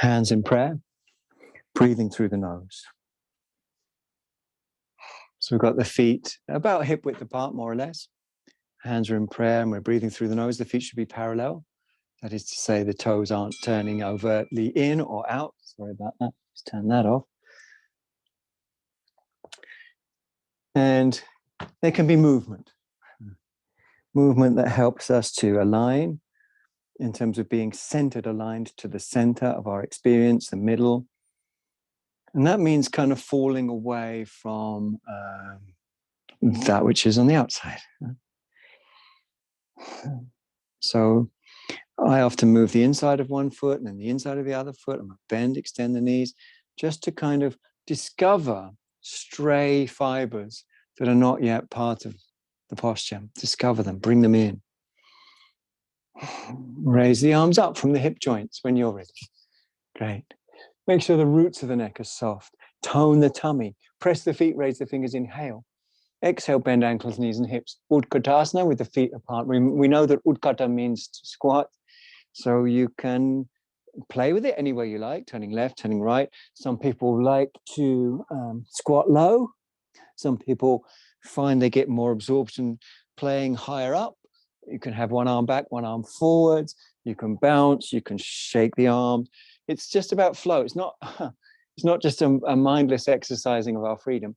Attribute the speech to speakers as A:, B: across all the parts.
A: Hands in prayer, breathing through the nose. So we've got the feet about hip width apart, more or less. Hands are in prayer and we're breathing through the nose. The feet should be parallel. That is to say the toes aren't turning overtly in or out. Sorry about that. Let's turn that off. And there can be movement. Movement that helps us to align in terms of being centered, aligned to the center of our experience, the middle. And that means kind of falling away from that which is on the outside. So I often move the inside of one foot and then the inside of the other foot. I might bend, extend the knees, just to kind of discover stray fibers that are not yet part of the posture. Discover them, bring them in. Raise the arms up from the hip joints when you're ready. Great. Make sure the roots of the neck are soft. Tone the tummy. Press the feet, raise the fingers, inhale. Exhale, bend ankles, knees, and hips. Utkatasana with the feet apart. We know that Utkata means to squat. So you can play with it any way you like, turning left, turning right. Some people like to squat low. Some people find they get more absorption playing higher up. You can have one arm back, one arm forwards. You can bounce, you can shake the arms. It's just about flow. It's not just a mindless exercising of our freedom.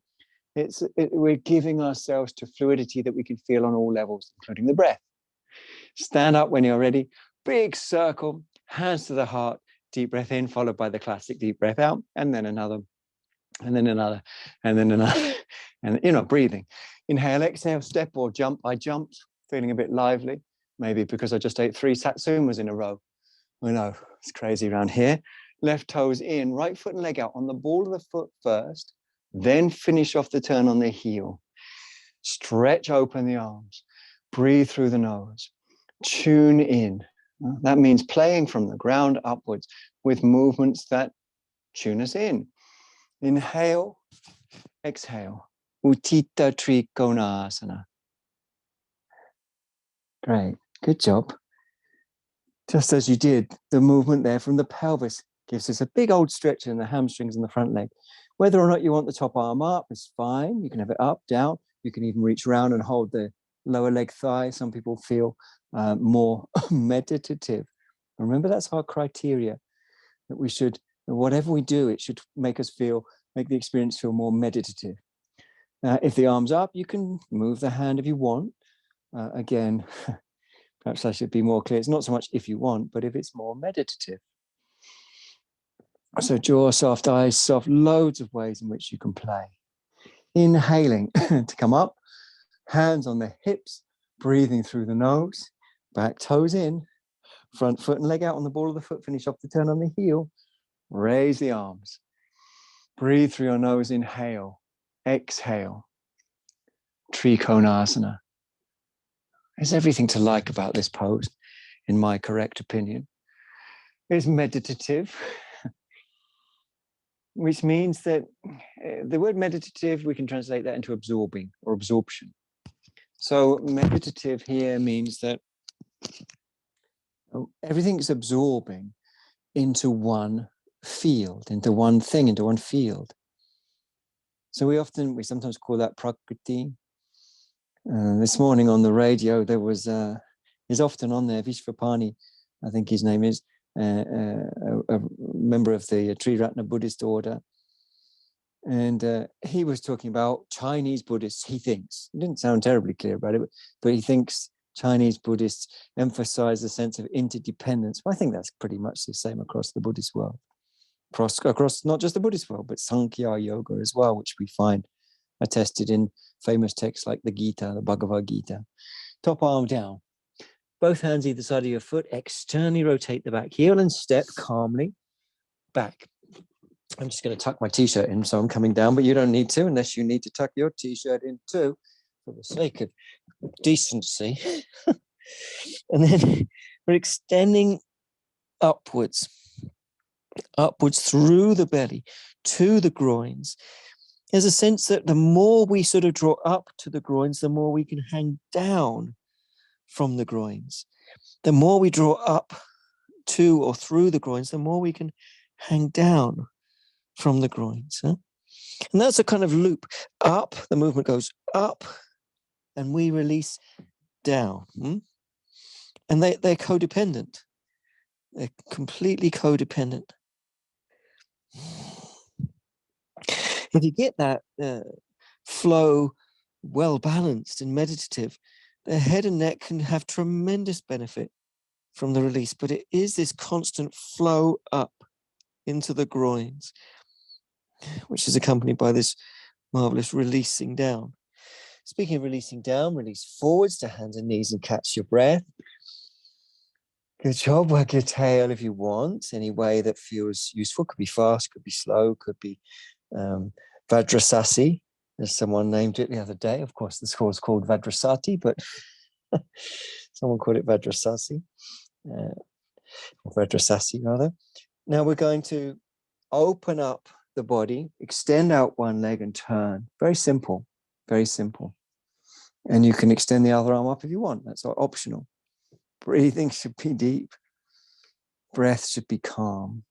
A: We're giving ourselves to fluidity that we can feel on all levels, including the breath. Stand up when you're ready. Big circle, hands to the heart, deep breath in, followed by the classic deep breath out, and then another, and then another, and then another. And you're not breathing. Inhale, exhale, step or jump. I jumped, feeling a bit lively, maybe because I just ate 3 satsumas in a row. I know, it's crazy around here. Left toes in, right foot and leg out on the ball of the foot first, then finish off the turn on the heel. Stretch open the arms, breathe through the nose, tune in. That means playing from the ground upwards with movements that tune us in. Inhale, exhale. Utthita Trikonasana. Great, good job. Just as you did, the movement there from the pelvis gives us a big old stretch in the hamstrings and the front leg. Whether or not you want the top arm up is fine. You can have it up, down. You can even reach around and hold the lower leg thigh. Some people feel more meditative. Remember, that's our criteria, that we should, whatever we do, it should make the experience feel more meditative. If the arm's up, you can move the hand if you want. Again, perhaps I should be more clear. It's not so much if you want, but if it's more meditative. So jaw soft, eyes soft, loads of ways in which you can play. Inhaling to come up, hands on the hips, breathing through the nose, back toes in, front foot and leg out on the ball of the foot, finish off the turn on the heel, raise the arms. Breathe through your nose, inhale, exhale, Trikonasana. There's everything to like about this pose, in my correct opinion. It's meditative, which means that the word meditative, we can translate that into absorbing or absorption. So meditative here means that everything's absorbing into one field, into one thing, into one field. So we sometimes call that prakriti. This morning on the radio, there was, is often on there, Vishvapani, I think his name is, a member of the Triratna Buddhist order. And he was talking about Chinese Buddhists, he thinks. He didn't sound terribly clear about it, but he thinks Chinese Buddhists emphasize a sense of interdependence. Well, I think that's pretty much the same across the Buddhist world. Across not just the Buddhist world, but Sankhya Yoga as well, which we find attested in famous texts like the Gita, the Bhagavad Gita. Top arm down. Both hands either side of your foot, externally rotate the back heel and step calmly back. I'm just going to tuck my t-shirt in, so I'm coming down, but you don't need to unless you need to tuck your t-shirt in too, for the sake of decency. And then we're extending upwards through the belly to the groins. There's a sense that the more we sort of draw up to the groins, the more we can hang down from the groins. The more we draw up to or through the groins, the more we can
B: hang down from the groins. Huh? And that's a kind of loop. Up, the movement goes up, and we release down. And they're codependent. They're completely codependent. If you get that flow well balanced and meditative, the head and neck can have tremendous benefit from the release, but it is this constant flow up into the groins, which is accompanied by this marvelous releasing down. Speaking of releasing down, release forwards to hands and knees and catch your breath. Good job. Work your tail if you want, any way that feels useful. Could be fast, could be slow, could be Vajrasati, as someone named it the other day. Of course, the school is called Vajrasati, but someone called it Vajrasati, or Vajrasati rather. Now we're going to open up the body, extend out one leg and turn. Very simple, very simple. And you can extend the other arm up if you want. That's optional. Breathing should be deep. Breath should be calm.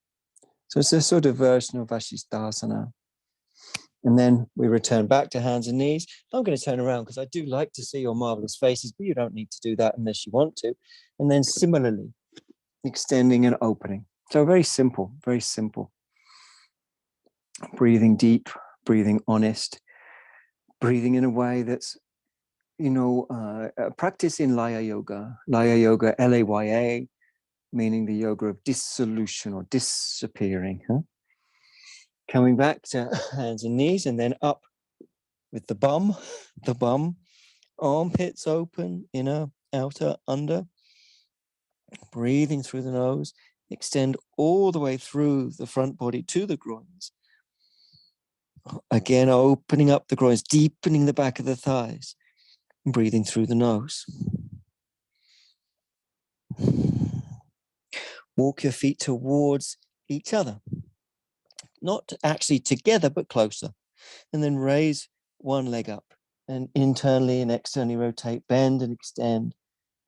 B: So it's a sort of version of Vashisthasana. And then we return back to hands and knees. I'm going to turn around because I do like to see your marvelous faces, but you don't need to do that unless you want to. And then similarly, extending and opening. So very simple, very simple. Breathing deep, breathing honest, breathing in a way that's, a practice in Laya Yoga, Laya, meaning the yoga of dissolution or disappearing. Coming back to hands and knees and then up with the bum, armpits open, inner, outer, under. Breathing through the nose, extend all the way through the front body to the groins. Again, opening up the groins, deepening the back of the thighs. Breathing through the nose. Walk your feet towards each other. Not actually together, but closer. And then raise one leg up and internally and externally rotate, bend and extend.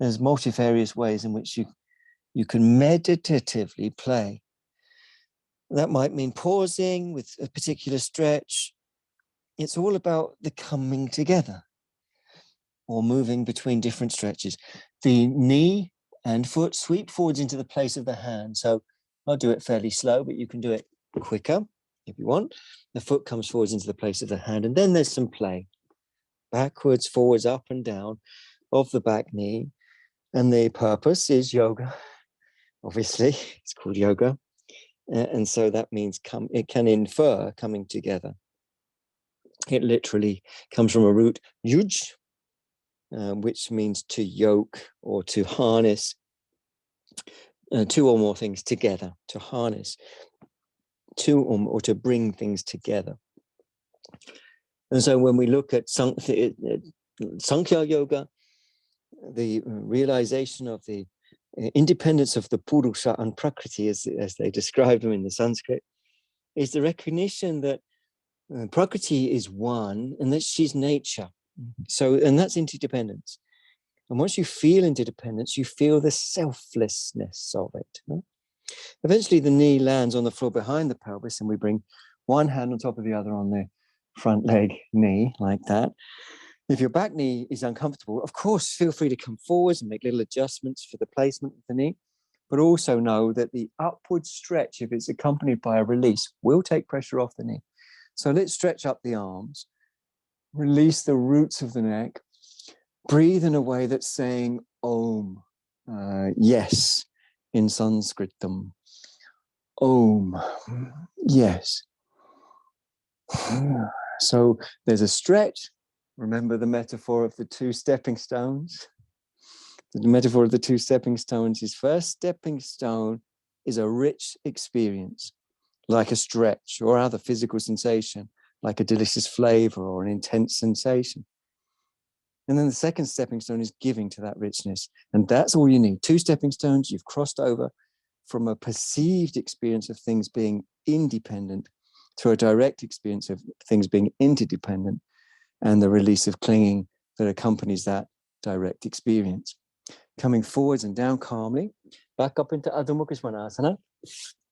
B: There's multifarious ways in which you can meditatively play. That might mean pausing with a particular stretch. It's all about the coming together or moving between different stretches. The knee and foot sweep forwards into the place of the hand. So I'll do it fairly slow, but you can do it quicker if you want. The foot comes forwards into the place of the hand. And then there's some play. Backwards, forwards, up and down of the back knee. And the purpose is yoga. Obviously, it's called yoga. And so that means it can infer coming together. It literally comes from a root, yuj, which means to yoke or to harness two or more things together, to harness two or to bring things together. And so when we look at Sankhya Yoga, the realization of the independence of the Purusha and Prakriti, as they describe them in the Sanskrit, is the recognition that Prakriti is one and that she's nature. So, and that's interdependence. And once you feel interdependence, you feel the selflessness of it. Eventually, the knee lands on the floor behind the pelvis, and we bring one hand on top of the other on the front leg knee, like that. If your back knee is uncomfortable, of course, feel free to come forwards and make little adjustments for the placement of the knee, but also know that the upward stretch, if it's accompanied by a release, will take pressure off the knee. So let's stretch up the arms, release the roots of the neck, breathe in a way that's saying Om, yes, in Sanskritam. Om, yes. So there's a stretch. Remember the metaphor of the two stepping stones? The metaphor of the two stepping stones is first stepping stone is a rich experience, like a stretch or other physical sensation, like a delicious flavor or an intense sensation. And then the second stepping stone is giving to that richness. And that's all you need. Two stepping stones, you've crossed over from a perceived experience of things being independent to a direct experience of things being interdependent, and the release of clinging that accompanies that direct experience. Coming forwards and down calmly, back up into Adho Mukha Svanasana.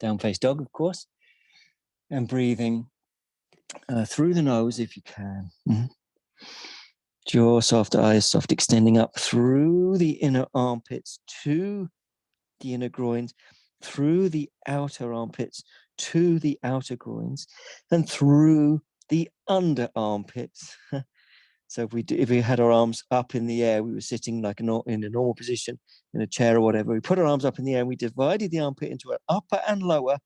B: Down face dog, of course. And breathing through the nose if you can. Mm-hmm. Jaw soft, eyes soft, extending up through the inner armpits to the inner groins, through the outer armpits to the outer groins, and through the under armpits. So if we had our arms up in the air, we were sitting like in a normal position in a chair or whatever. We put our arms up in the air and we divided the armpit into an upper and lower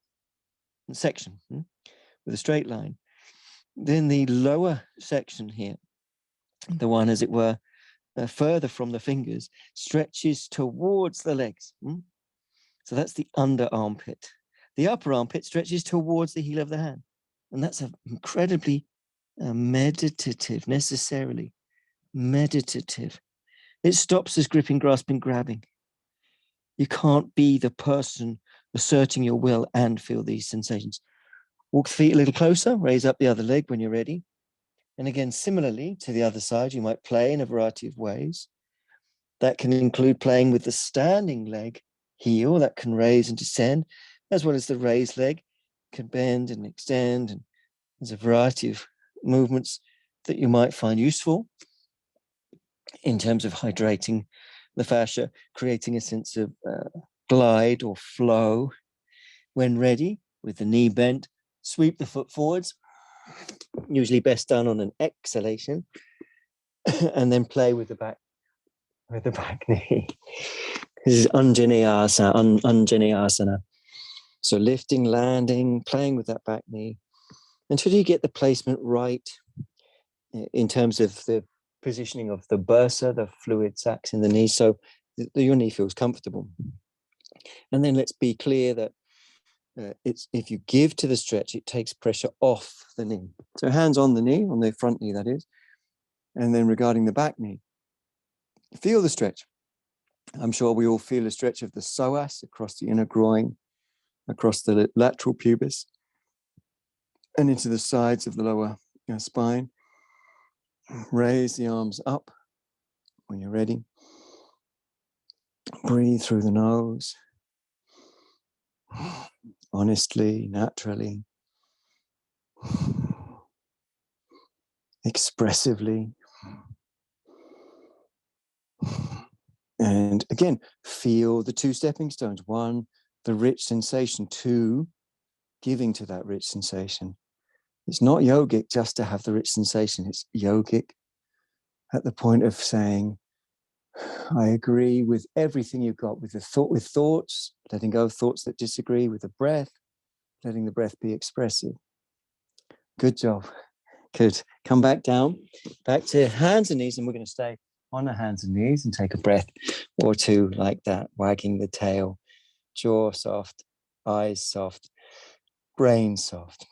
B: section with a straight line. Then the lower section here, the one as it were further from the fingers, stretches towards the legs. So that's the under armpit. The upper armpit stretches towards the heel of the hand. And that's an incredibly meditative, necessarily meditative. It stops us gripping, grasping, grabbing. You can't be the person asserting your will and feel these sensations. Walk the feet a little closer, raise up the other leg when you're ready. And again, similarly to the other side, you might play in a variety of ways. That can include playing with the standing leg heel that can raise and descend, as well as the raised leg can bend and extend. And there's a variety of movements that you might find useful in terms of hydrating the fascia, creating a sense of glide or flow. When ready, with the knee bent, sweep the foot forwards, usually best done on an exhalation, and then play with the back knee. This is Anjaneyasana. So lifting, landing, playing with that back knee until you get the placement right in terms of the positioning of the bursa, the fluid sacs in the knee, so your knee feels comfortable. And then let's be clear that if you give to the stretch, it takes pressure off the knee. So hands on the knee, on the front knee, that is. And then regarding the back knee, feel the stretch. I'm sure we all feel a stretch of the psoas across the inner groin, across the lateral pubis, and into the sides of the lower spine. Raise the arms up when you're ready. Breathe through the nose. Honestly, naturally, expressively. And again, feel the two stepping stones. One, the rich sensation. Two, giving to that rich sensation. It's not yogic just to have the rich sensation. It's yogic at the point of saying, I agree with everything you've got, with thoughts, letting go of thoughts that disagree, with the breath, letting the breath be expressive. Good job. Good. Come back down, back to hands and knees, and we're going to stay on the hands and knees and take a breath or two like that, wagging the tail, jaw soft, eyes soft, brain soft.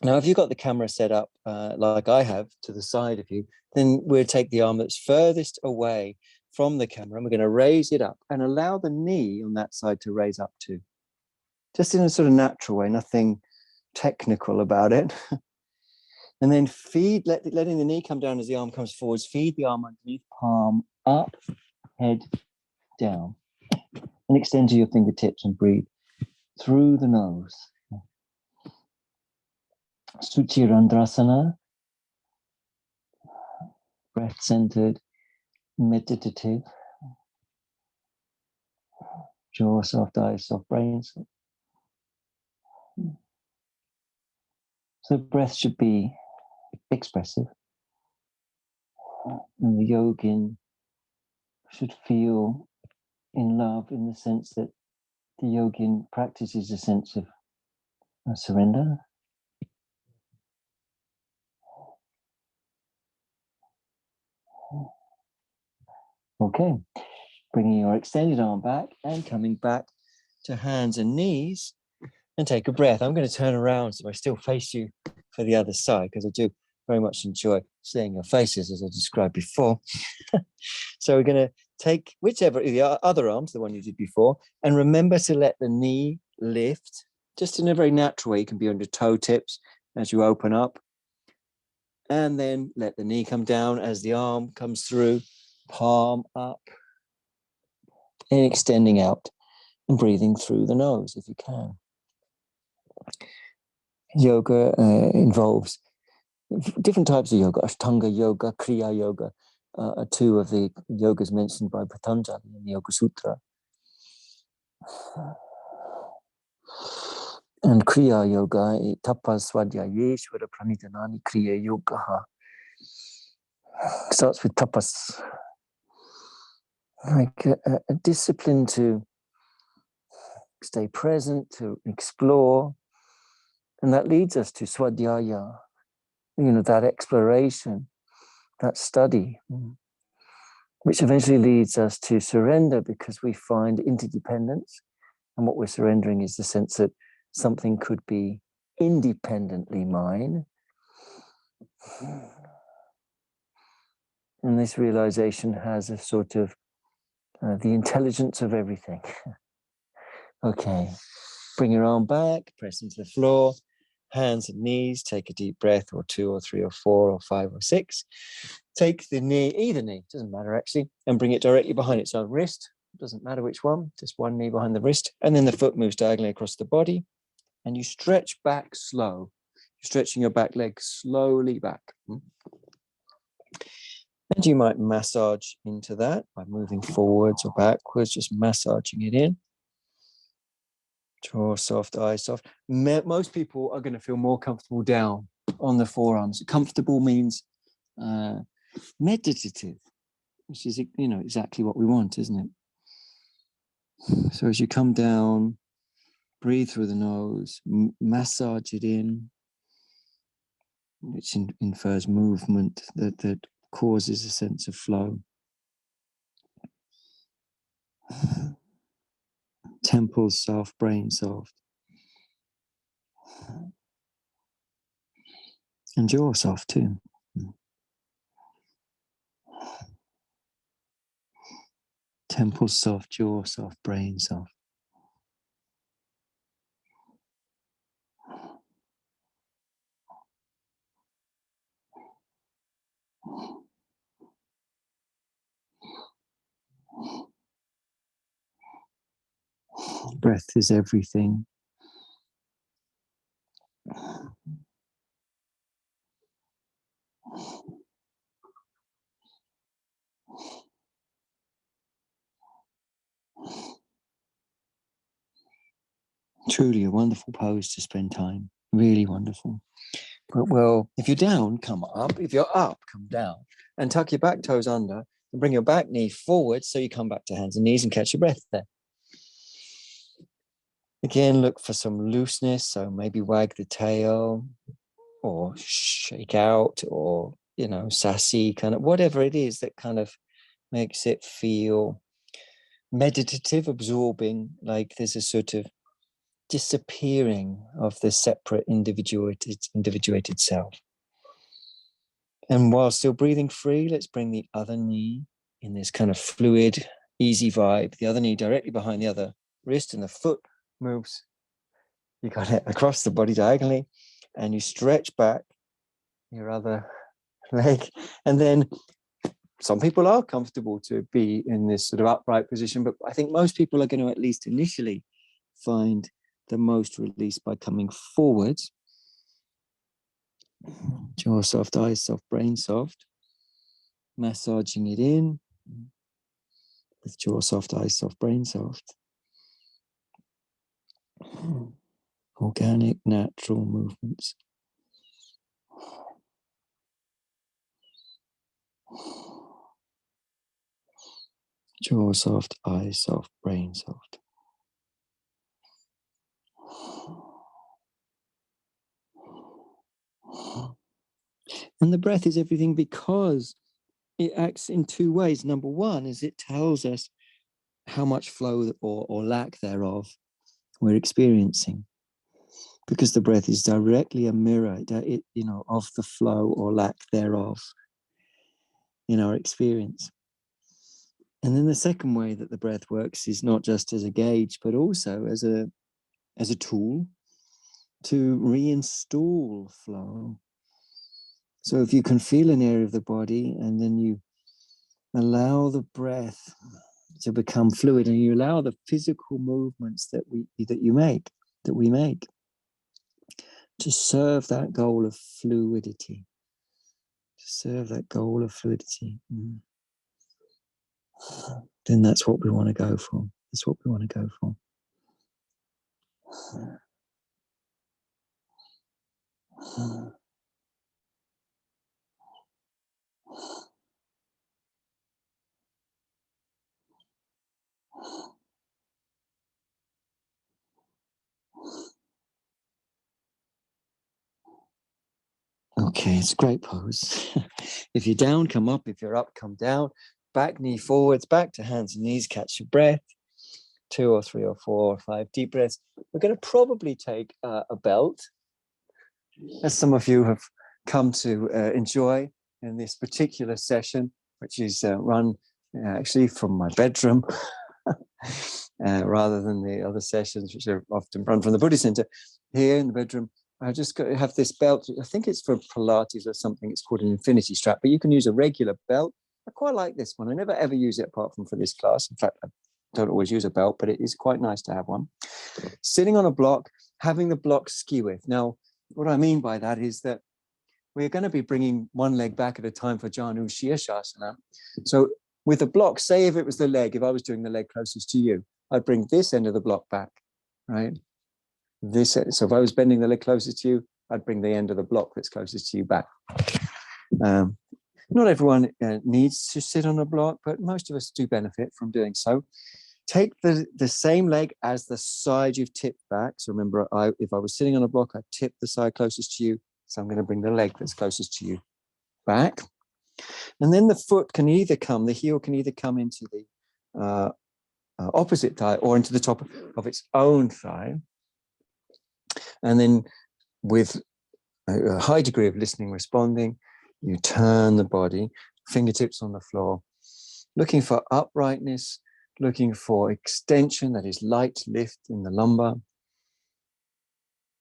B: Now, if you've got the camera set up like I have to the side of you, then we'll take the arm that's furthest away from the camera and we're going to raise it up and allow the knee on that side to raise up too. Just in a sort of natural way, nothing technical about it. And then letting the knee come down as the arm comes forwards, feed the arm underneath, palm up, head down. And extend to your fingertips and breathe through the nose. Suchirandrasana, breath-centered, meditative, jaw soft, eyes soft, brain soft. So breath should be expressive, and the yogin should feel in love in the sense that the yogin practices a sense of surrender. Okay, bringing your extended arm back and coming back to hands and knees and take a breath. I'm going to turn around so I still face you for the other side because I do very much enjoy seeing your faces as I described before. So we're going to take whichever, the other arms, the one you did before, and remember to let the knee lift just in a very natural way. You can be on your toe tips as you open up. And then let the knee come down as the arm comes through, palm up and extending out. and breathing through the nose if you can. Yoga involves different types of yoga. Ashtanga yoga, Kriya yoga are two of the yogas mentioned by Patanjali in the Yoga Sutra. And Kriya yoga, tapas swadhyayeshvara pranitanani kriya yoga, starts with tapas, like a discipline to stay present, to explore. And that leads us to swadhyaya, that exploration, that study, which eventually leads us to surrender, because we find interdependence. And what we're surrendering is the sense that something could be independently mine. And this realization has a sort of the intelligence of everything. Okay, bring your arm back, press into the floor, hands and knees, take a deep breath, or 2 or 3 or 4 or 5 or 6. Take the knee, either knee, doesn't matter actually, and bring it directly behind its own wrist. Doesn't matter which one, just one knee behind the wrist. And then the foot moves diagonally across the body, and you stretch back slow. You're stretching your back leg slowly back. And you might massage into that by moving forwards or backwards, just massaging it in. Jaw soft, eyes soft. Most people are going to feel more comfortable down on the forearms. Comfortable means meditative, which is, exactly what we want, isn't it? So as you come down, breathe through the nose, massage it in, which infers movement that causes a sense of flow. Temples soft, brain soft. And jaw soft too. Temples soft, jaw soft, brain soft. Breath is everything. Truly a wonderful pose to spend time. Really wonderful. But well, if you're down, come up. If you're up, come down. And tuck your back toes under and bring your back knee forward so you come back to hands and knees and catch your breath there. Again, look for some looseness. So maybe wag the tail or shake out or, sassy, kind of whatever it is that kind of makes it feel meditative, absorbing, like there's a sort of disappearing of the separate individuated self. And while still breathing free, let's bring the other knee in this kind of fluid, easy vibe, the other knee directly behind the other wrist, and the foot moves. You got it across the body diagonally, and you stretch back your other leg. And then some people are comfortable to be in this sort of upright position, but I think most people are going to at least initially find the most release by coming forwards. Jaw soft, eyes soft, brain soft. Massaging it in with jaw soft, eyes soft, brain soft. Organic, natural movements. Jaw soft, eyes soft, brain soft. And the breath is everything because it acts in two ways. Number one is it tells us how much flow or lack thereof we're experiencing, because the breath is directly a mirror, of the flow or lack thereof in our experience. And then the second way that the breath works is not just as a gauge, but also as a tool to reinstall flow. So if you can feel an area of the body and then you allow the breath to become fluid, and you allow the physical movements that we make to serve that goal of fluidity. Then that's what we want to go for. Okay, it's a great pose. If you're down, come up. If you're up, come down. Back knee forwards, back to hands and knees, catch your breath. 2 or 3 or 4 or 5 deep breaths. We're going to probably take a belt, as some of you have come to enjoy in this particular session, which is run actually from my bedroom, rather than the other sessions, which are often run from the Buddhist Center. Here in the bedroom, I just got to have this belt. I think it's for Pilates or something. It's called an infinity strap, but you can use a regular belt. I quite like this one. I never ever use it apart from for this class. In fact, I don't always use a belt, but it is quite nice to have one. Sitting on a block, having the block ski with. Now, what I mean by that is that we're going to be bringing one leg back at a time for Janu Shirshasana. So with a block, say if it was the leg, if I was doing the leg closest to you, I'd bring this end of the block back, right? So if I was bending the leg closest to you, I'd bring the end of the block that's closest to you back. Not everyone needs to sit on a block, but most of us do benefit from doing so. Take the same leg as the side you've tipped back. So remember, if I was sitting on a block, I'd tip the side closest to you. So I'm going to bring the leg that's closest to you back. And then the heel can either come into the opposite thigh or into the top of its own thigh. And then with a high degree of listening, responding, you turn the body, fingertips on the floor, looking for uprightness, looking for extension, that is light lift in the lumbar,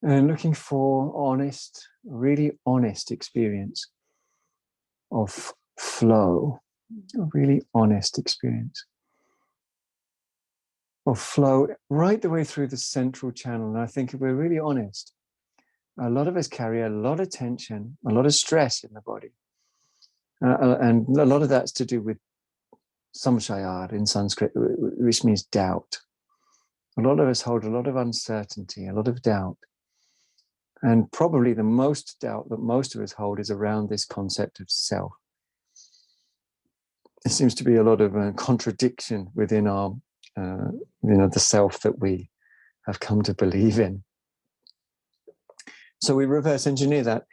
B: and looking for really honest experience of flow, a really honest experience of flow right the way through the central channel. And I think if we're really honest, a lot of us carry a lot of tension, a lot of stress in the body. And a lot of that's to do with samshayar in Sanskrit, which means doubt. A lot of us hold a lot of uncertainty, a lot of doubt. And probably the most doubt that most of us hold is around this concept of self. There seems to be a lot of contradiction within our, the self that we have come to believe in. So we reverse engineer that.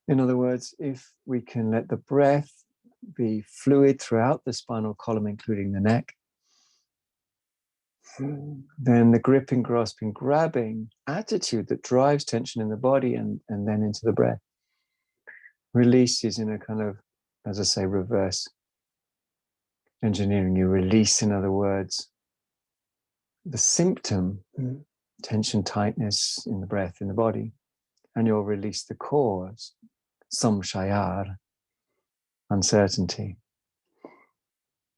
B: In other words, if we can let the breath be fluid throughout the spinal column, including the neck, then the gripping, grasping, grabbing attitude that drives tension in the body and then into the breath releases in a kind of, as I say, reverse engineering. You release, in other words, the symptom, tension, tightness in the breath, in the body, and you'll release the cause, samshayar, uncertainty.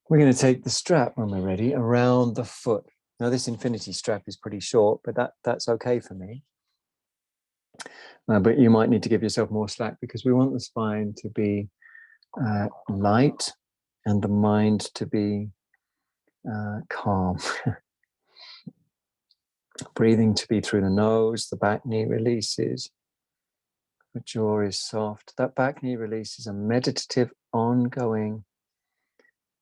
B: We're going to take the strap, when we're ready, around the foot. Now, this infinity strap is pretty short, but that's okay for me. But you might need to give yourself more slack, because we want the spine to be light and the mind to be calm. Breathing to be through the nose, the back knee releases, the jaw is soft. That back knee release is a meditative, ongoing,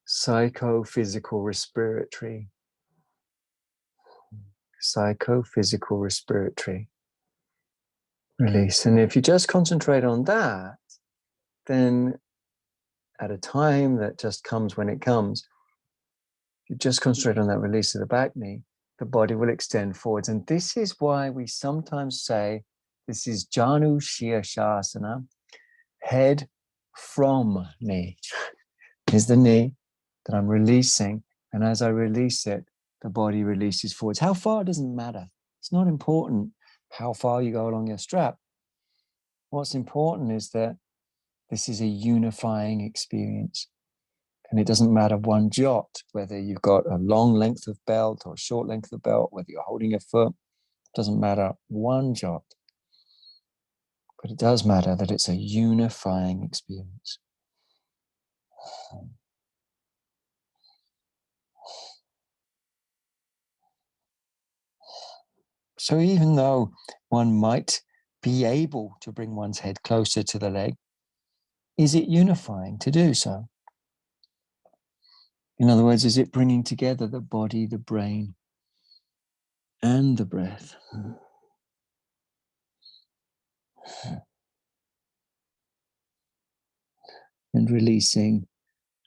B: psychophysical respiratory release. And if you just concentrate on that, then at a time that just comes when it comes, you just concentrate on that release of the back knee, the body will extend forwards. And this is why we sometimes say this is Janu Shirshasana, head from knee. Here's the knee that I'm releasing. And as I release it, the body releases forwards. How far doesn't matter. It's not important how far you go along your strap. What's important is that this is a unifying experience.
A: And it doesn't matter one jot, whether you've got a long length of belt or a short length of belt, whether you're holding your foot, it doesn't matter one jot. But it does matter that it's a unifying experience. So even though one might be able to bring one's head closer to the leg, is it unifying to do so? In other words, is it bringing together the body, the brain, and the breath? And releasing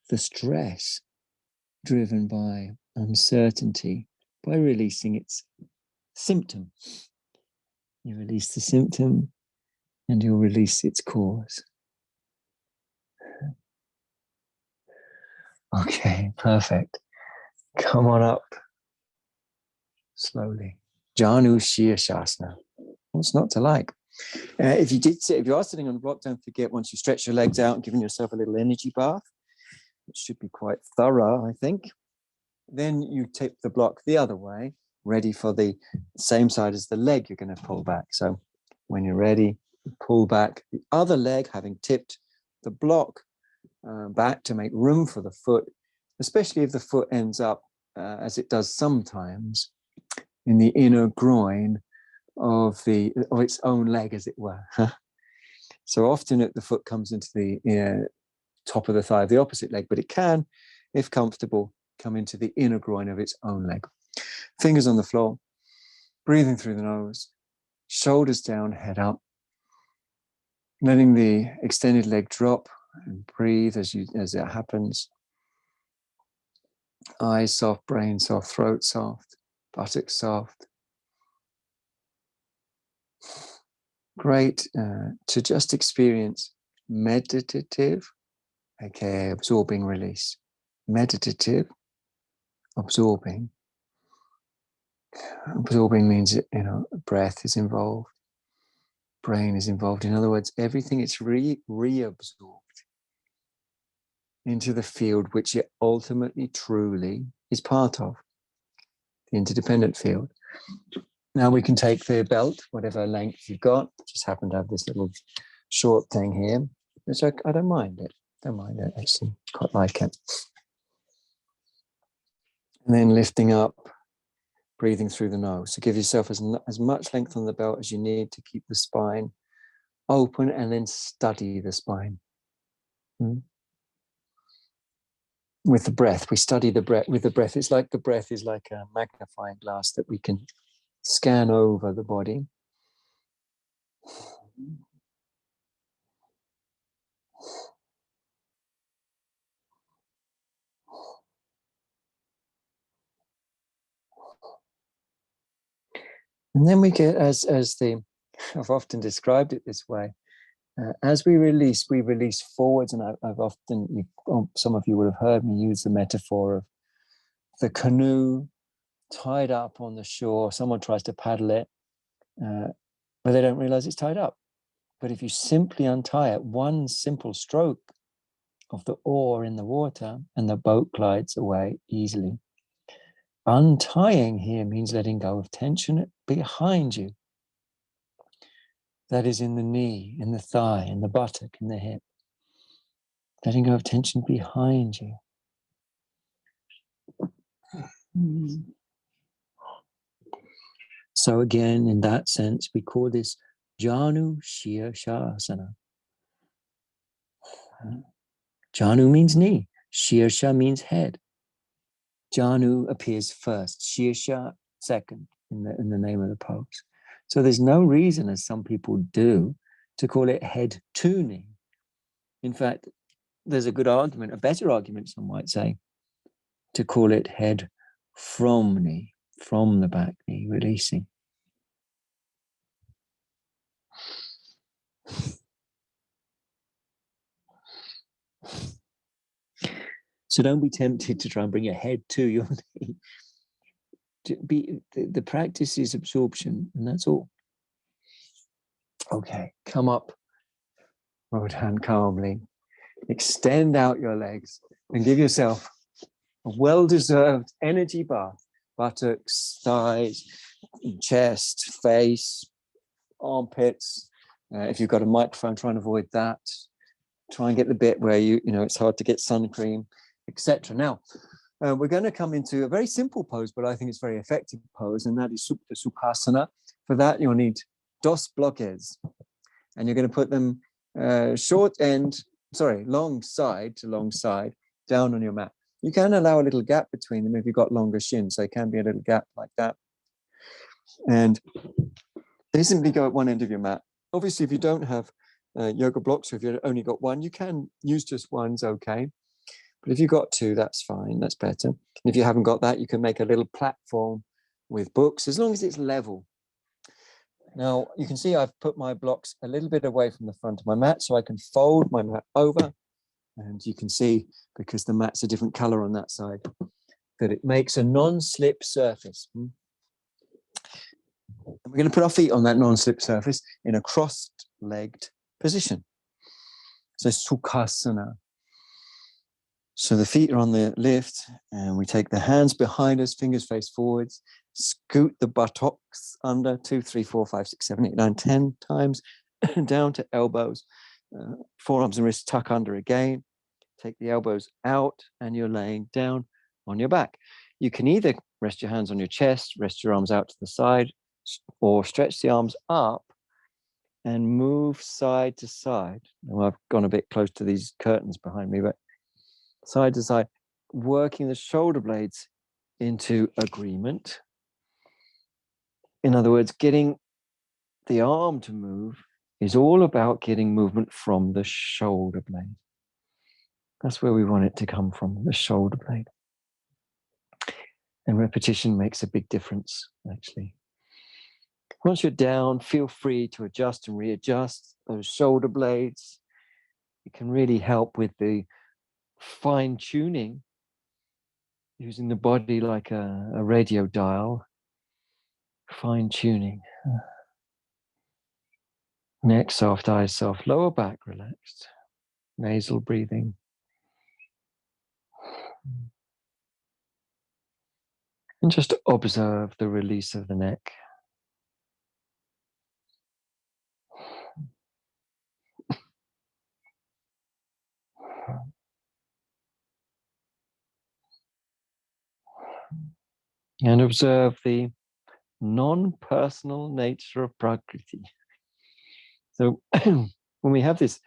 A: the stress driven by uncertainty by releasing its symptom. You release the symptom and you'll release its cause. Okay, perfect. Come on up slowly. Janu Shirshasana. What's not to like? If you are sitting on the block, don't forget, once you stretch your legs out and giving yourself a little energy bath, which should be quite thorough, I think. Then you tip the block the other way, ready for the same side as the leg you're going to pull back. So when you're ready, pull back the other leg, having tipped the block back to make room for the foot, especially if the foot ends up, as it does sometimes, in the inner groin of its own leg, as it were. So often the foot comes into the top of the thigh of the opposite leg, but it can, if comfortable, come into the inner groin of its own leg. Fingers on the floor, breathing through the nose, shoulders down, head up, letting the extended leg drop and breathe as it happens. Eyes soft, brain soft, throat soft, buttocks soft. Great to just experience meditative, aka absorbing release. Meditative, absorbing. Absorbing means, breath is involved, brain is involved. In other words, everything is reabsorbed into the field which it ultimately, truly is part of, the interdependent field. Now we can take the belt, whatever length you've got. Just happen to have this little short thing here, which I don't mind it. Don't mind it, actually. Quite like it. And then lifting up, breathing through the nose. So give yourself as much length on the belt as you need to keep the spine open, and then study the spine. With the breath, we study the breath. With the breath, it's like the breath is like a magnifying glass that we can scan over the body. And then we get, I've often described it this way, as we release forwards, and I've often, some of you would have heard me use the metaphor of the canoe tied up on the shore. Someone tries to paddle it, but they don't realize it's tied up. But if you simply untie it, one simple stroke of the oar in the water, and the boat glides away easily. Untying here means letting go of tension behind you. That is in the knee, in the thigh, in the buttock, in the hip. Letting go of tension behind you. So again, in that sense, we call this Janu Shirshasana. Janu means knee. Shirsha means head. Janu appears first. Shirsha second in the name of the pose. So there's no reason, as some people do, to call it head to knee. In fact, there's a good argument, a better argument, some might say, to call it head from knee, from the back knee, releasing. So don't be tempted to try and bring your head to your knee. The practice is absorption, and that's all. Okay, come up, right hand calmly. Extend out your legs and give yourself a well-deserved energy bath. Buttocks, thighs, chest, face, armpits. If you've got a microphone, try and avoid that. Try and get the bit where it's hard to get sun cream, etc. Now, we're going to come into a very simple pose, but I think it's a very effective pose, and that is Supta Sukhasana. For that, you'll need dos bloques, and you're going to put them long side to long side down on your mat. You can allow a little gap between them if you've got longer shins, so it can be a little gap like that. And they simply go at one end of your mat. Obviously, if you don't have yoga blocks, or if you've only got one, you can use just one's okay. But if you've got two, that's fine, that's better. And if you haven't got that, you can make a little platform with books, as long as it's level. Now, you can see I've put my blocks a little bit away from the front of my mat, so I can fold my mat over. And you can see, because the mat's a different color on that side, that it makes a non-slip surface. And we're going to put our feet on that non-slip surface in a crossed-legged position. So Sukhasana. So the feet are on the lift, and we take the hands behind us, fingers face forwards, scoot the buttocks under 2, 3, 4, 5, 6, 7, 8, 9, 10 times, down to elbows, forearms and wrists tuck under again. Take the elbows out, and you're laying down on your back. You can either rest your hands on your chest, rest your arms out to the side, or stretch the arms up and move side to side. Now, I've gone a bit close to these curtains behind me, but side to side, working the shoulder blades into agreement. In other words, getting the arm to move is all about getting movement from the shoulder blade. That's where we want it to come from, the shoulder blade. And repetition makes a big difference, actually. Once you're down, feel free to adjust and readjust those shoulder blades. It can really help with the fine-tuning, using the body like a radio dial. Fine-tuning. Neck soft, eyes soft, lower back relaxed. Nasal breathing. And just observe the release of the neck. And observe the non-personal nature of Prakriti. So when we have this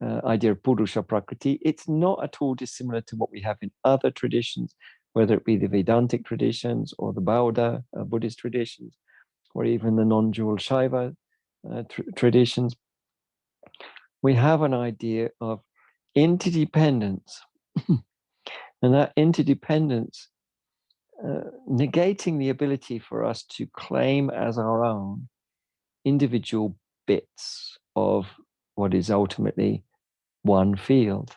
A: idea of Purusha Prakriti, it's not at all dissimilar to what we have in other traditions, whether it be the Vedantic traditions or the Bauddha Buddhist traditions, or even the non-dual Shaiva traditions. We have an idea of interdependence, and that interdependence negating the ability for us to claim as our own individual bits of what is ultimately one field.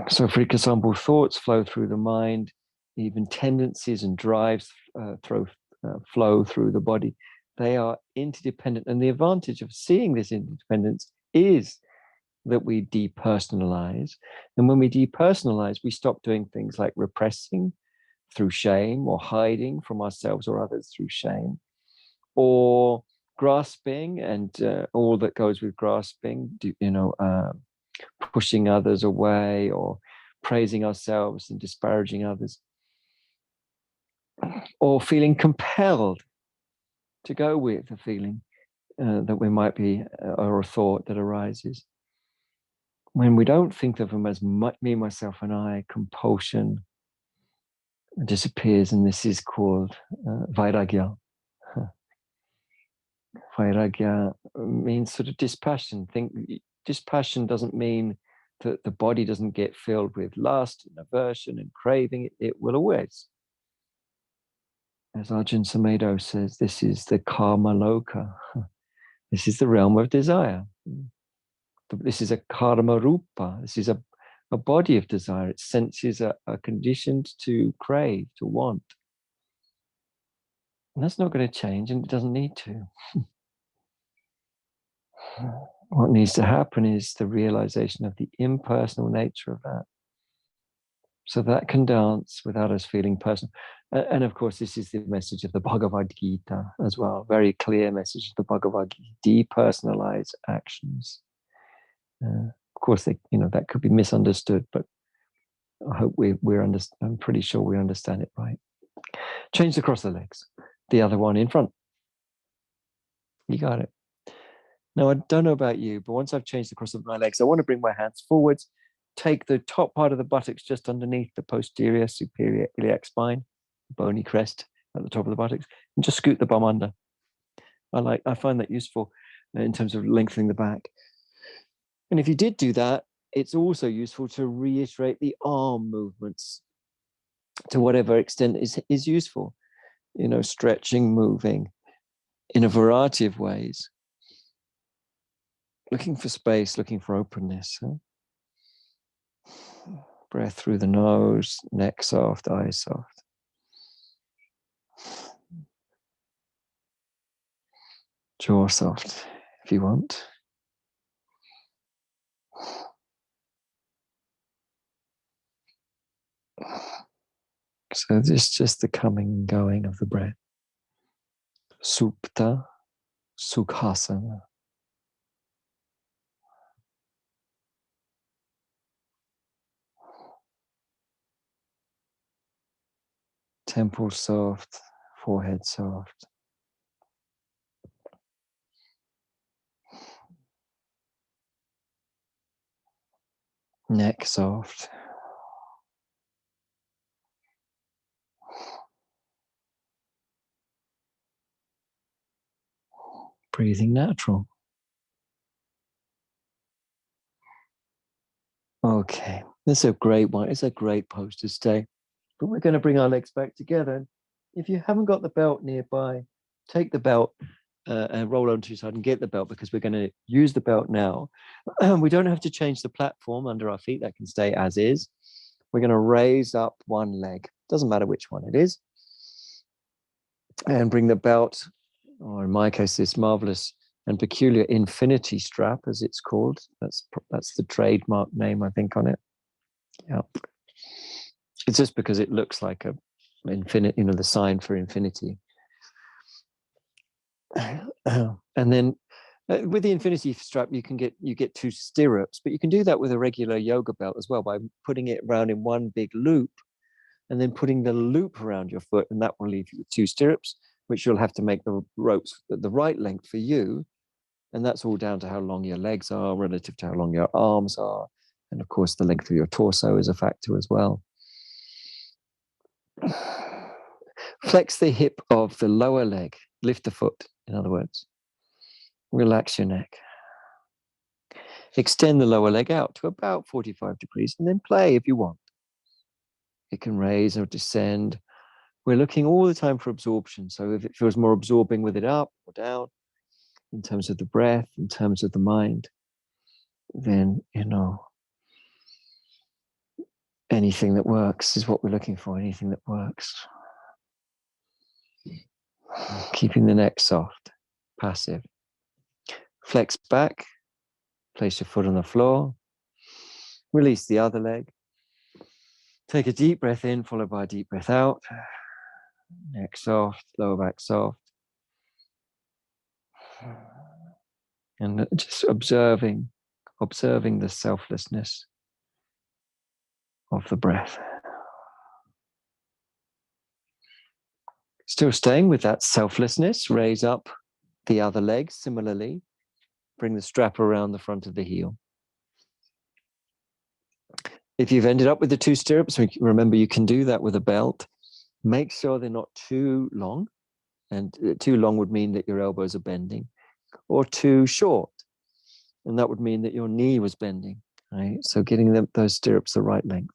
A: So, for example, thoughts flow through the mind, even tendencies and drives flow through the body. They are interdependent. And the advantage of seeing this interdependence is that we depersonalize. And when we depersonalize, we stop doing things like repressing through shame, or hiding from ourselves or others through shame, or grasping and all that goes with grasping, pushing others away, or praising ourselves and disparaging others, or feeling compelled to go with a feeling that we might be, or a thought that arises. When we don't think of them as me, myself, and I, compulsion disappears, and this is called vairagya. Vairagya means sort of dispassion. Dispassion doesn't mean that the body doesn't get filled with lust and aversion and craving. It will always. As Ajahn Sumedho says, this is the karma loka. This is the realm of desire. This is a karma rupa. This is a body of desire. Its senses are conditioned to crave, to want. And that's not going to change, and it doesn't need to.
B: what needs to happen is the realization of the impersonal nature of that. So that can dance without us feeling personal. And of course, this is the message of the Bhagavad Gita as well. Very clear message of the Bhagavad Gita: depersonalize actions. Of course, that could be misunderstood, but I hope I'm pretty sure we understand it right. Change across the legs. The other one in front. You got it. Now, I don't know about you, but once I've changed across my legs, I want to bring my hands forwards, take the top part of the buttocks just underneath the posterior superior iliac spine, bony crest at the top of the buttocks, and just scoot the bum under. I find that useful in terms of lengthening the back. And if you did do that, it's also useful to reiterate the arm movements to whatever extent is useful. Stretching, moving in a variety of ways. Looking for space, looking for openness. Breath through the nose, neck soft, eyes soft. Jaw soft, if you want. So this is just the coming and going of the breath. Supta, Sukhasana. Temple soft, forehead soft. Neck soft. Breathing natural. Okay, this is a great one. It's a great pose to stay. But we're going to bring our legs back together. If you haven't got the belt nearby, take the belt and roll onto your side and get the belt, because we're going to use the belt now. We don't have to change the platform under our feet. That can stay as is. We're going to raise up one leg. Doesn't matter which one it is. And bring the belt, or in my case, this marvelous and peculiar infinity strap, as it's called. That's the trademark name, I think, on it. Yeah. It's just because it looks like a infinite, the sign for infinity. And then with the infinity strap, you get 2 stirrups, but you can do that with a regular yoga belt as well, by putting it around in one big loop, and then putting the loop around your foot, and that will leave you with 2 stirrups, which you'll have to make the ropes the right length for you. And that's all down to how long your legs are relative to how long your arms are. And of course, the length of your torso is a factor as well. Flex the hip of the lower leg. Lift the foot, in other words. Relax your neck. Extend the lower leg out to about 45 degrees, and then play if you want. It can raise or descend. We're looking all the time for absorption. So if it feels more absorbing with it up or down, in terms of the breath, in terms of the mind, then, anything that works is what we're looking for, anything that works. Keeping the neck soft, passive. Flex back, place your foot on the floor, release the other leg. Take a deep breath in, followed by a deep breath out. Neck soft, lower back soft. And just observing the selflessness of the breath. Still staying with that selflessness, raise up the other leg similarly. Bring the strap around the front of the heel. If you've ended up with the 2 stirrups, remember you can do that with a belt. Make sure they're not too long, and too long would mean that your elbows are bending, or too short, and that would mean that your knee was bending. Right? So getting those stirrups the right length.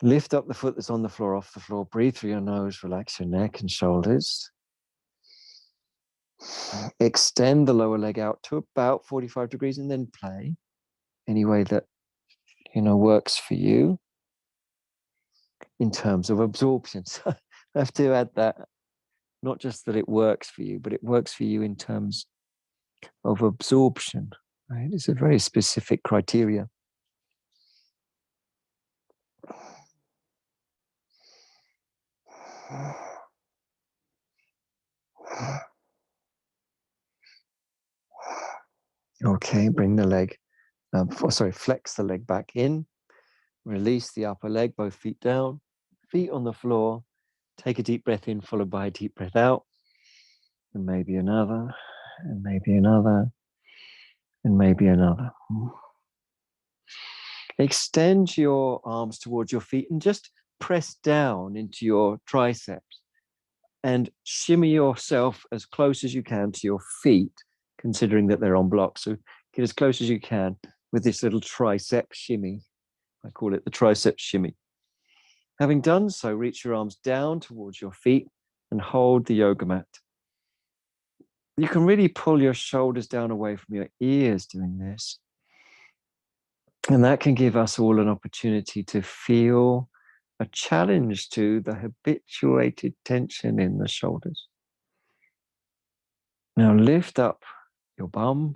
B: Lift up the foot that's on the floor, off the floor. Breathe through your nose. Relax your neck and shoulders. Extend the lower leg out to about 45 degrees, and then play any way that works for you in terms of absorption. So I have to add that, not just that it works for you, but it works for you in terms of absorption. Right? It's a very specific criteria. Okay, bring the leg, flex the leg back in, release the upper leg, both feet down, feet on the floor. Take a deep breath in, followed by a deep breath out, and maybe another, and maybe another, and maybe another. Extend your arms towards your feet and just press down into your triceps and shimmy yourself as close as you can to your feet, considering that they're on blocks. So get as close as you can with this little tricep shimmy. I call it the tricep shimmy. Having done so, reach your arms down towards your feet and hold the yoga mat. You can really pull your shoulders down away from your ears doing this. And that can give us all an opportunity to feel a challenge to the habituated tension in the shoulders. Now lift up your bum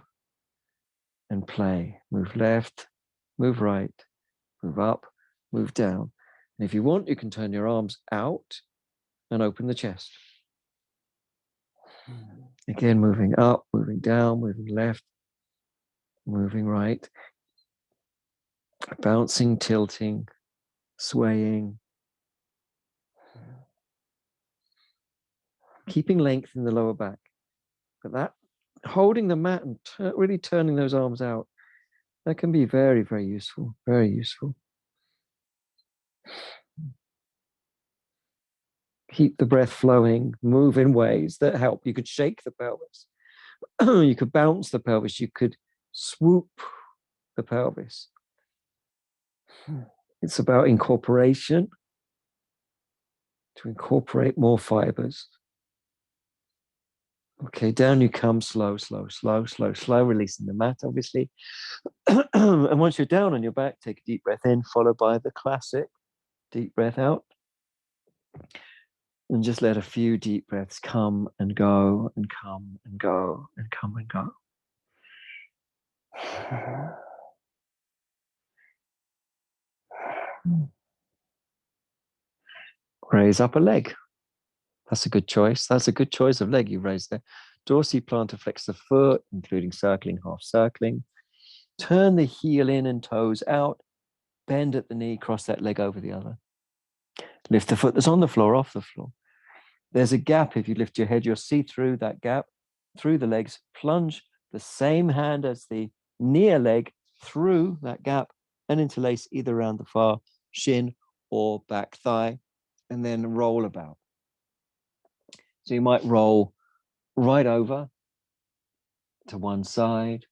B: and play. Move left, move right, move up, move down. And if you want, you can turn your arms out and open the chest. Again, moving up, moving down, moving left, moving right, bouncing, tilting, swaying. Keeping length in the lower back. But that, holding the mat and really turning those arms out, that can be very, very useful, very useful. Keep the breath flowing, move in ways that help. You could shake the pelvis. You could bounce the pelvis. You could swoop the pelvis. It's about incorporation, to incorporate more fibers. Okay, down you come, slow, slow, slow, slow, slow, releasing the mat, obviously. And once you're down on your back, take a deep breath in, followed by the classic deep breath out. And just let a few deep breaths come and go and come and go and come and go. Raise up a leg. That's a good choice. That's a good choice of leg you raised there. Dorsiplantar flex the foot, including circling, half circling. Turn the heel in and toes out. Bend at the knee, cross that leg over the other. Lift the foot that's on the floor off the floor. There's a gap. If you lift your head, you'll see through that gap, through the legs. Plunge the same hand as the near leg through that gap and interlace either around the far shin or back thigh, and then roll about. So you might roll right over to one side.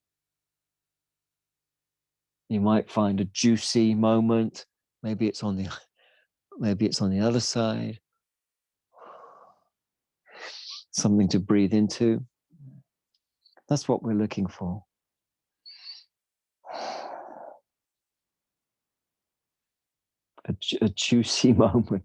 B: You might find a juicy moment. Maybe it's on the other side. Something to breathe into. That's what we're looking for. A juicy moment.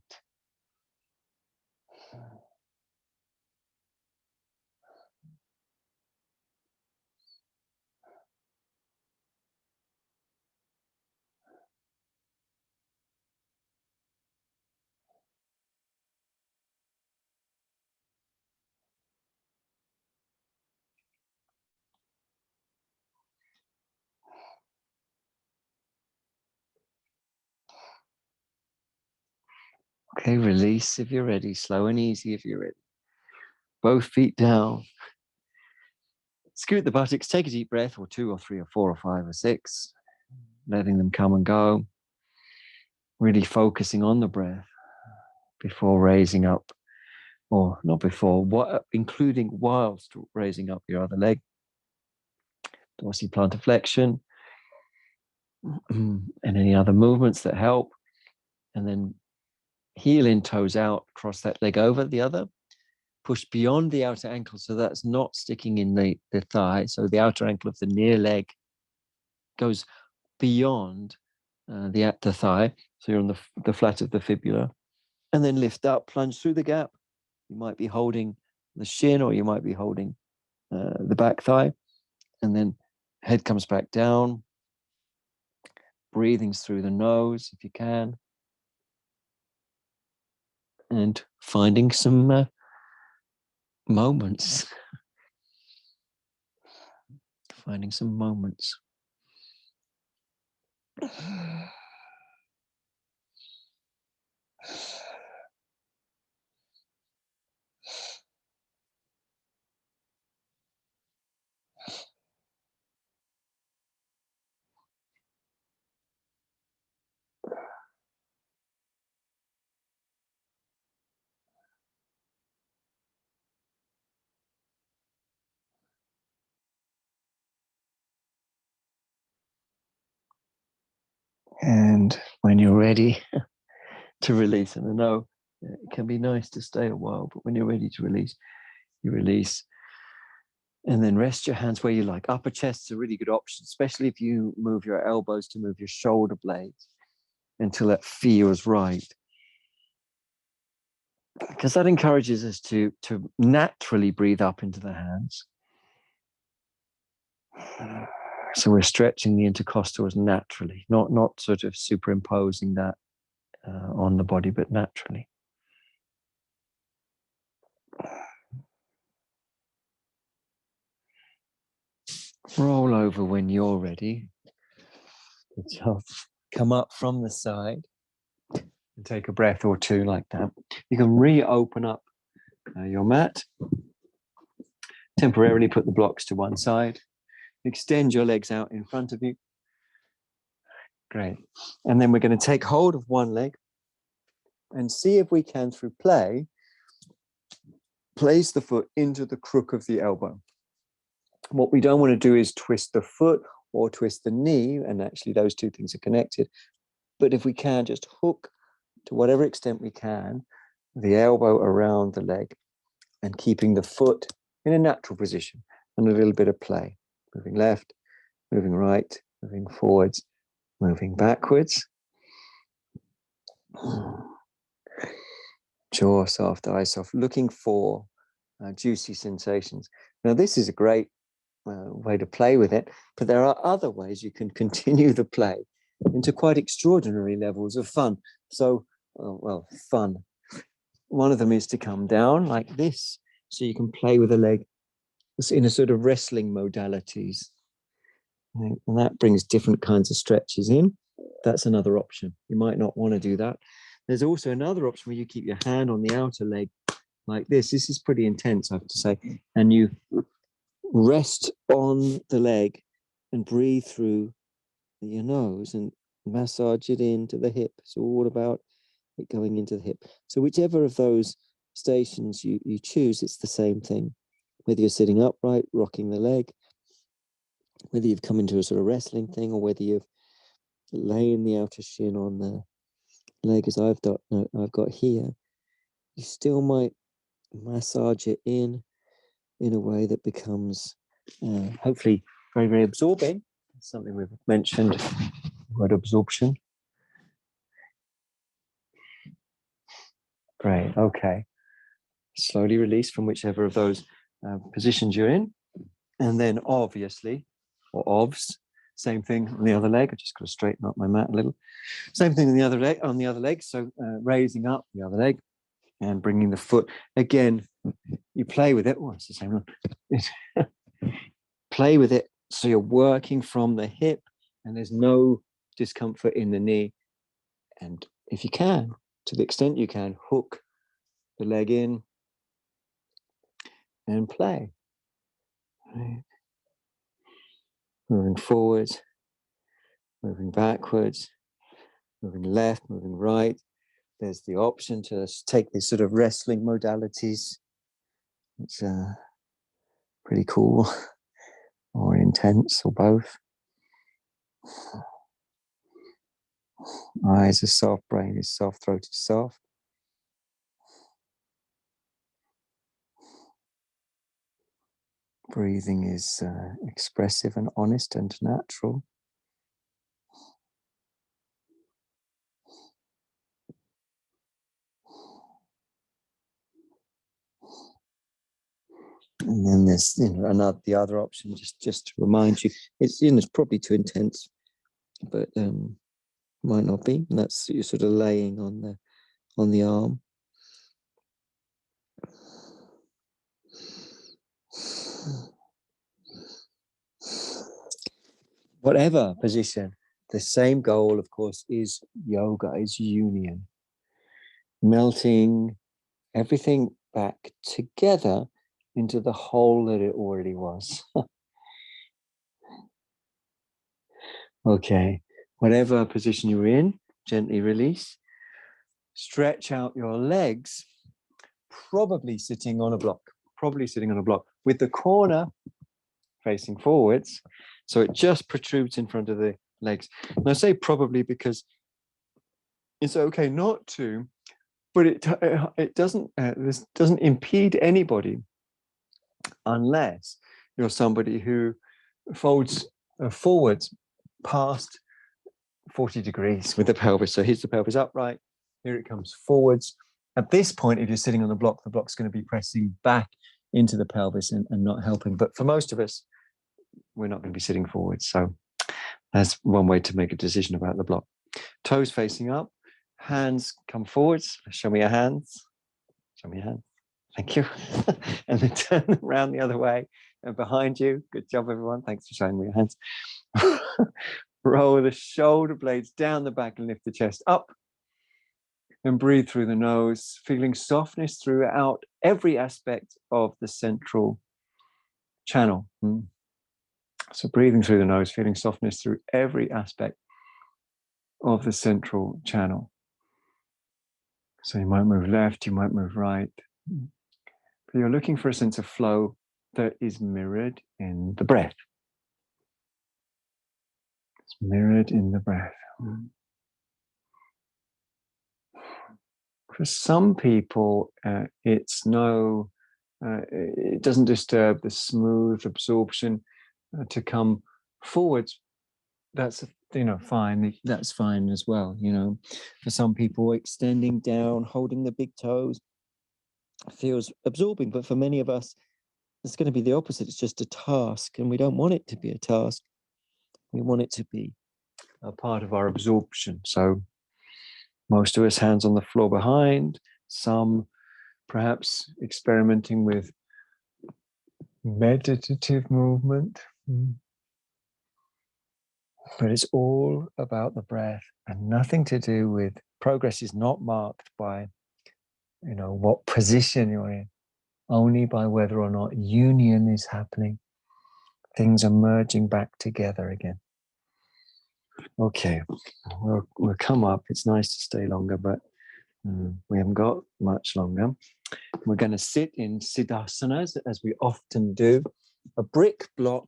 B: Okay, release if you're ready. Slow and easy if you're ready. Both feet down. Scoot the buttocks. Take a deep breath, or 2 or 3 or 4 or 5 or 6. Letting them come and go. Really focusing on the breath before raising up, or not before, including whilst raising up your other leg. Dorsiplantar flexion and any other movements that help. And then heel in, toes out, cross that leg over the other. Push beyond the outer ankle so that's not sticking in the thigh. So the outer ankle of the near leg goes beyond the thigh. So you're on the flat of the fibula. And then lift up, plunge through the gap. You might be holding the shin, or you might be holding the back thigh. And then head comes back down. Breathing through the nose if you can. And finding some moments. Finding some moments. And when you're ready to release, and I know it can be nice to stay a while, but when you're ready to release, you release. And then rest your hands where you like. Upper chest's a really good option, especially if you move your elbows to move your shoulder blades until that feels right. Because that encourages us to naturally breathe up into the hands. So we're stretching the intercostals naturally, not sort of superimposing that on the body, but naturally. Roll over when you're ready. Come up from the side and take a breath or two like that. You can reopen up your mat. Temporarily put the blocks to one side. Extend your legs out in front of you. Great. And then we're going to take hold of one leg and see if we can, through play, place the foot into the crook of the elbow. What we don't want to do is twist the foot or twist the knee, and actually those two things are connected. But if we can, just hook to whatever extent we can the elbow around the leg and keeping the foot in a natural position and a little bit of play. Moving left, moving right, moving forwards, moving backwards. Jaw soft, eye soft, looking for juicy sensations. Now, this is a great way to play with it, but there are other ways you can continue the play into quite extraordinary levels of fun. So, fun. One of them is to come down like this, so you can play with a leg in a sort of wrestling modalities. And that brings different kinds of stretches in. That's another option. You might not want to do that. There's also another option where you keep your hand on the outer leg like this. This is pretty intense, I have to say. And you rest on the leg and breathe through your nose and massage it into the hip. It's all about it going into the hip. So whichever of those stations you choose, it's the same thing. Whether you're sitting upright, rocking the leg, whether you've come into a sort of wrestling thing, or whether you've laying the outer shin on the leg as I've got here, you still might massage it in a way that becomes hopefully very, very absorbing. That's something we've mentioned, the word absorption. Great, okay. Slowly release from whichever of those positions you're in. And then obviously, or ovs, same thing on the other leg. I just got to straighten up my mat a little. Same thing on the other leg. So raising up the other leg and bringing the foot. Again, you play with it. Oh, it's the same one. Play with it so you're working from the hip and there's no discomfort in the knee. And if you can, to the extent you can, hook the leg in and play. Right. Moving forwards, moving backwards, moving left, moving right. There's the option to take these sort of wrestling modalities. It's pretty cool, or intense, or both. Eyes are soft, brain is soft, throat is soft. Breathing is expressive and honest and natural. And then there's the other option, just to remind you, it's probably too intense, but might not be. And that's you're sort of laying on the arm. Whatever position, the same goal, of course, is yoga, is union. Melting everything back together into the whole that it already was. Okay, whatever position you're in, gently release. Stretch out your legs, probably sitting on a block with the corner facing forwards. So it just protrudes in front of the legs. And I say probably because it's okay not to, but it doesn't, this doesn't impede anybody unless you're somebody who folds forwards past 40 degrees with the pelvis. So here's the pelvis upright, here it comes forwards. At this point, if you're sitting on the block's going to be pressing back into the pelvis and not helping. But for most of us, we're not going to be sitting forwards. So that's one way to make a decision about the block. Toes facing up, hands come forwards. Show me your hands. Show me your hands. Thank you. And then turn them around the other way and behind you. Good job, everyone. Thanks for showing me your hands. Roll the shoulder blades down the back and lift the chest up. And breathe through the nose, feeling softness throughout every aspect of the central channel. So breathing through the nose, feeling softness through every aspect of the central channel. So you might move left, you might move right. But you're looking for a sense of flow that is mirrored in the breath. It's mirrored in the breath. For some people, it doesn't disturb the smooth absorption to come forwards. That's fine. That's fine as well. For some people, extending down, holding the big toes feels absorbing. But for many of us, it's going to be the opposite. It's just a task, and we don't want it to be a task. We want it to be a part of our absorption. So most of us hands on the floor behind, some perhaps experimenting with meditative movement. But it's all about the breath and nothing to do with progress. Is not marked by, what position you're in, only by whether or not union is happening. Things are merging back together again. Okay, we'll come up. It's nice to stay longer, but we haven't got much longer. We're going to sit in Siddhasanas, as we often do. A brick block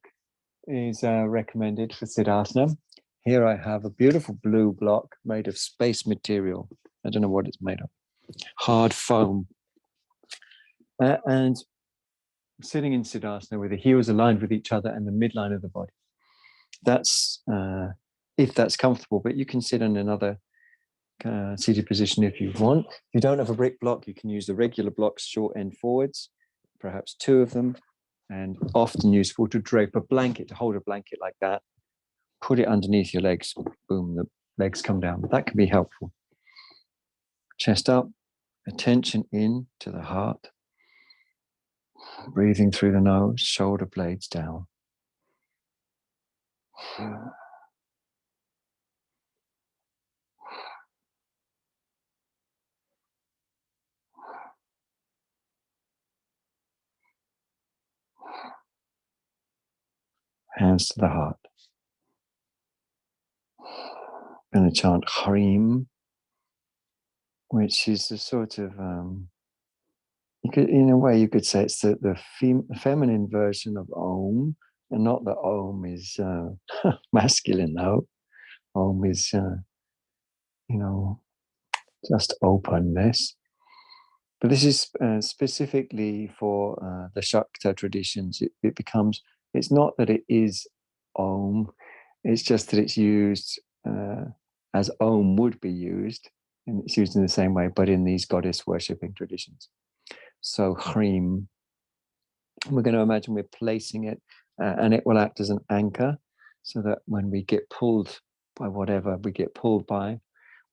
B: is recommended for Siddhasana. Here I have a beautiful blue block made of space material. I don't know what it's made of. Hard foam. And sitting in Siddhasana with the heels aligned with each other and the midline of the body. That's if that's comfortable, but you can sit in another seated position if you want. If you don't have a brick block, you can use the regular blocks, short end forwards, perhaps two of them, and often useful to drape a blanket, to hold a blanket like that, put it underneath your legs, boom, the legs come down. That can be helpful. Chest up, attention in to the heart, breathing through the nose, shoulder blades down. Hands to the heart. I'm going to chant Hrim, which is the sort of, in a way you could say it's the feminine version of Om, and not that Om is masculine though. Om is, just openness. But this is specifically for the Shakta traditions. It becomes, it's not that it is Om, it's just that it's used as Om would be used, and it's used in the same way, but in these goddess worshipping traditions. So Hrim,
A: We're going to imagine we're placing it, and it will act as an anchor, so that when we get pulled by whatever we get pulled by,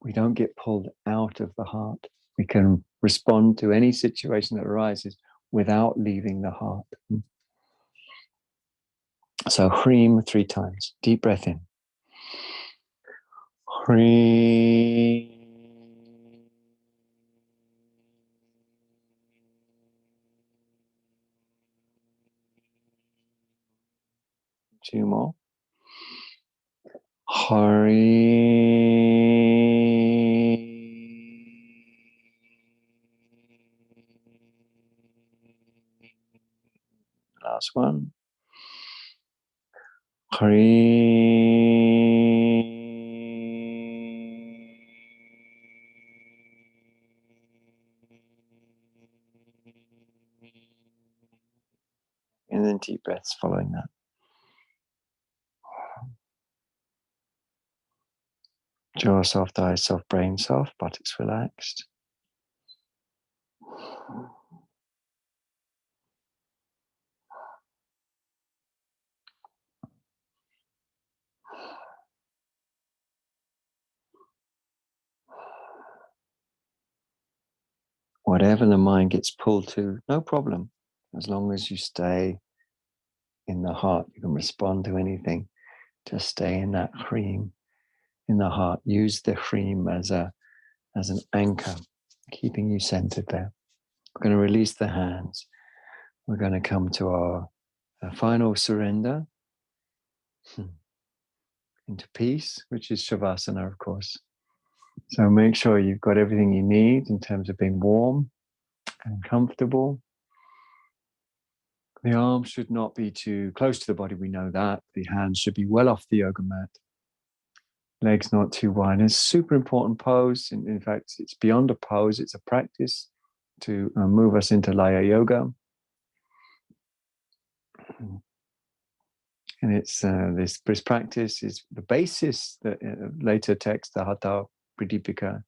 A: we don't get pulled out of the heart. We can respond to any situation that arises without leaving the heart. So Hreem 3 times. Deep breath in. Hreem. 2 more. Hreem. Last one. And then deep breaths following that. Jaw soft, eyes soft, brain soft, buttocks relaxed. Whatever the mind gets pulled to, no problem. As long as you stay in the heart, you can respond to anything. Just stay in that Hreem, in the heart. Use the Hreem as an anchor, keeping you centered there. We're going to release the hands. We're going to come to our final surrender into peace, which is Shavasana, of course. So make sure you've got everything you need in terms of being warm and comfortable. The arms should not be too close to the body. We know that. The hands should be well off the yoga mat. Legs not too wide. It's a super important pose. In fact, it's beyond a pose. It's a practice to move us into Laya Yoga. And it's this practice is the basis that later text, the Hatha Pradipika,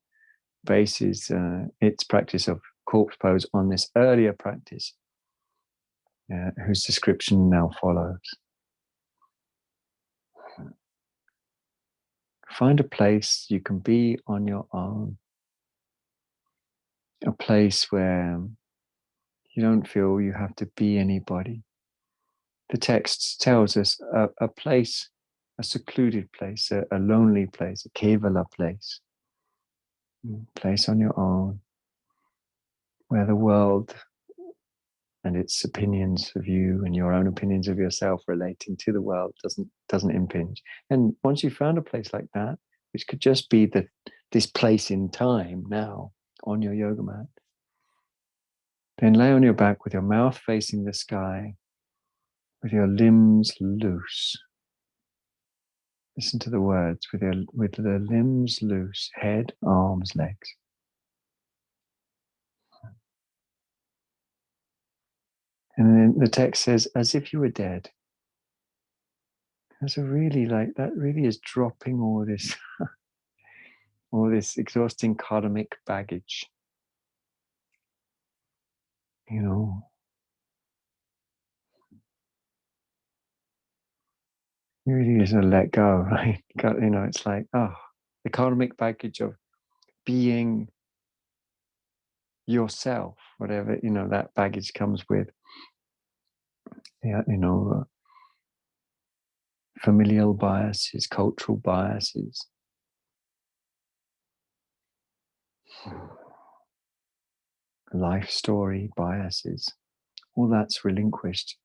A: bases its practice of corpse pose on this earlier practice, whose description now follows. Find a place you can be on your own, a place where you don't feel you have to be anybody. The text tells us a place, a secluded place, a lonely place, a kevala place on your own, where the world and its opinions of you and your own opinions of yourself relating to the world doesn't impinge. And once you've found a place like that, which could just be this place in time now on your yoga mat, then lay on your back with your mouth facing the sky, with your limbs loose. Listen to the words, with the limbs loose, head, arms, legs. And then the text says, as if you were dead. That's that really is dropping all this exhausting karmic baggage. You know, it really is a let go, right? It's like, the karmic baggage of being yourself, whatever, that baggage comes with. Yeah, familial biases, cultural biases. Life story biases, all that's relinquished.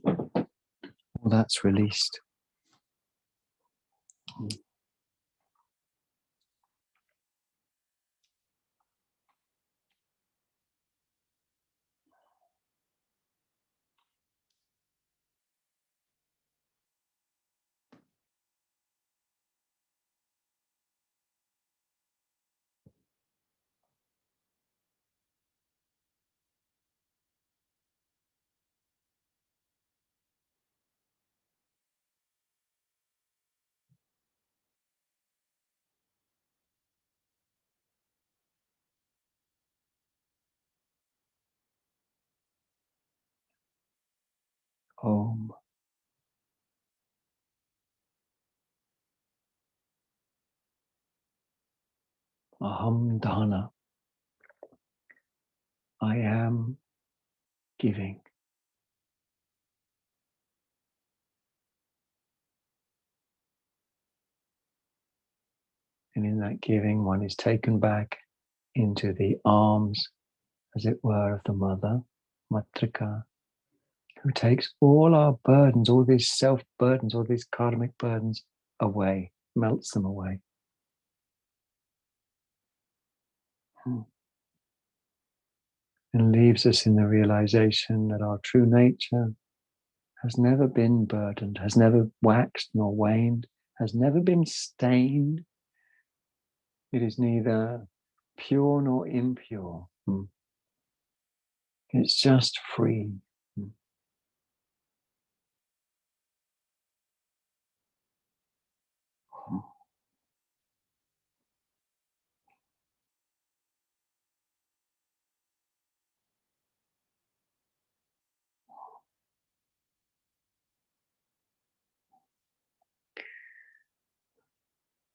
A: All that's released. Om. Aham Dana. I am giving. And in that giving, one is taken back into the arms, as it were, of the mother, Matrika, who takes all our burdens, all these self-burdens, all these karmic burdens away, melts them away. And leaves us in the realization that our true nature has never been burdened, has never waxed nor waned, has never been stained. It is neither pure nor impure. It's just free.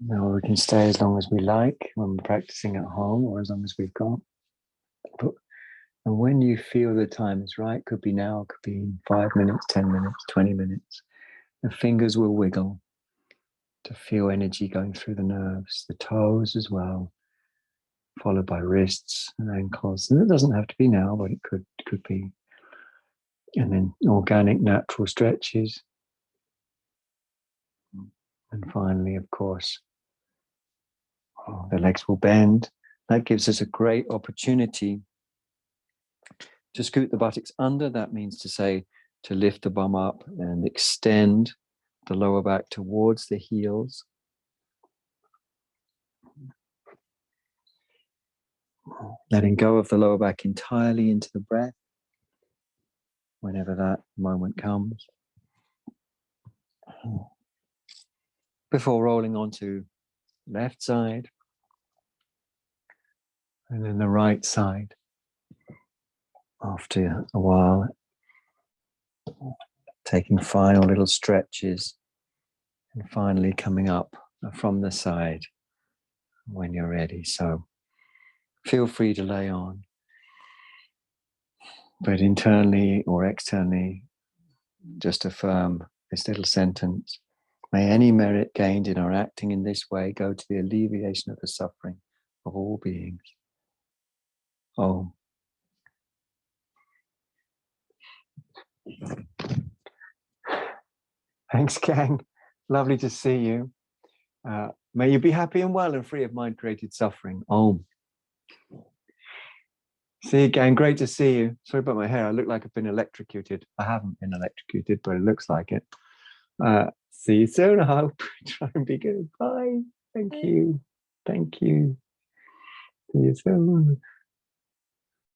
A: Now we can stay as long as we like when we're practicing at home, or as long as we've got. And when you feel the time is right, could be now, could be in 5 minutes, 10 minutes, 20 minutes, the fingers will wiggle to feel energy going through the nerves, the toes as well, followed by wrists and ankles. And it doesn't have to be now, but it could be. And then organic, natural stretches. And finally, of course, the legs will bend. That gives us a great opportunity to scoot the buttocks under. That means to say, to lift the bum up and extend the lower back towards the heels. Letting go of the lower back entirely into the breath whenever that moment comes. Before rolling onto left side and then the right side. After a while, taking final little stretches and finally coming up from the side when you're ready. So feel free to lay on, but internally or externally, just affirm this little sentence. May any merit gained in our acting in this way go to the alleviation of the suffering of all beings. Om. Thanks, gang. Lovely to see you. May you be happy and well and free of mind-created suffering. Om. See you again. Great to see you. Sorry about my hair. I look like I've been electrocuted. I haven't been electrocuted, but it looks like it. See you soon, I hope. Try and be good. Bye. Thank you. Thank you. See you soon.